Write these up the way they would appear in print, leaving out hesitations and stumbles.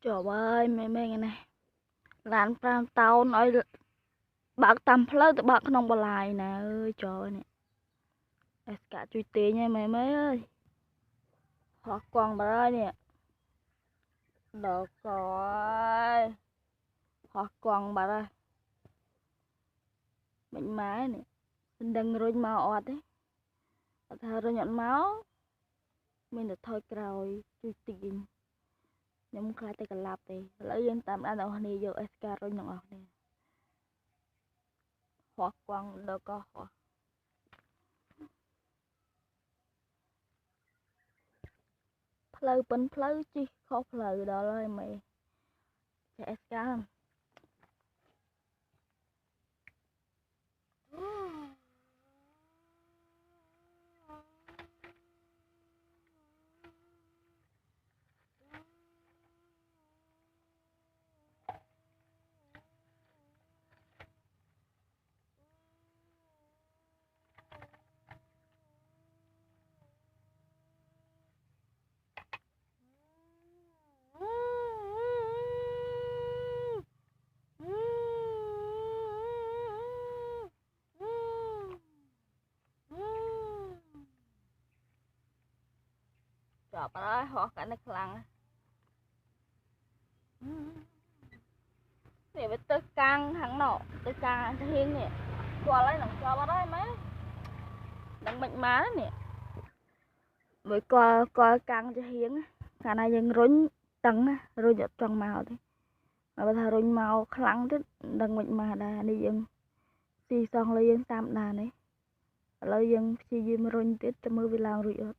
Trời ơi, mẹ nghe này. Lán pram tao nói bác tầm phơi từ bác nông bò lại nè ơi trời ơi nè. Cả chui tê nha mẹ mấy ơi. Hoặc quăng bà ơi nè. Được rồi. Hoặc quăng bà ơi. Bệnh má nè. Mình đừng rồi màu ọt ấy. Thơ rồi nhận máu. Mình được thôi rồi chui tiền. Nhưng khai tay cả lạp thì lấy dân tạm ăn ở này vô SK rồi nhận ọt nè. Hoặc quăng được có hoặc. Phơi bánh phơi chi khó phơi đó rồi mày. Chạy SK không? Chọc đó hoặc cả nó khăn thì phải tới căng thằng nọ tới căng thiên nè qua lấy lòng cho đó mấy đang bệnh má nè mới qua căng cho hiến khả năng dân rốn tầng rồi giật tròn màu thế mà bây giờ rồi màu khăn thế đang bệnh má đà đi dân xì xong lấy dân tam đà này lấy dân xì dìm rồi tiết cho mưa vì làm rồi rồi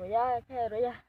ra khe rồi ra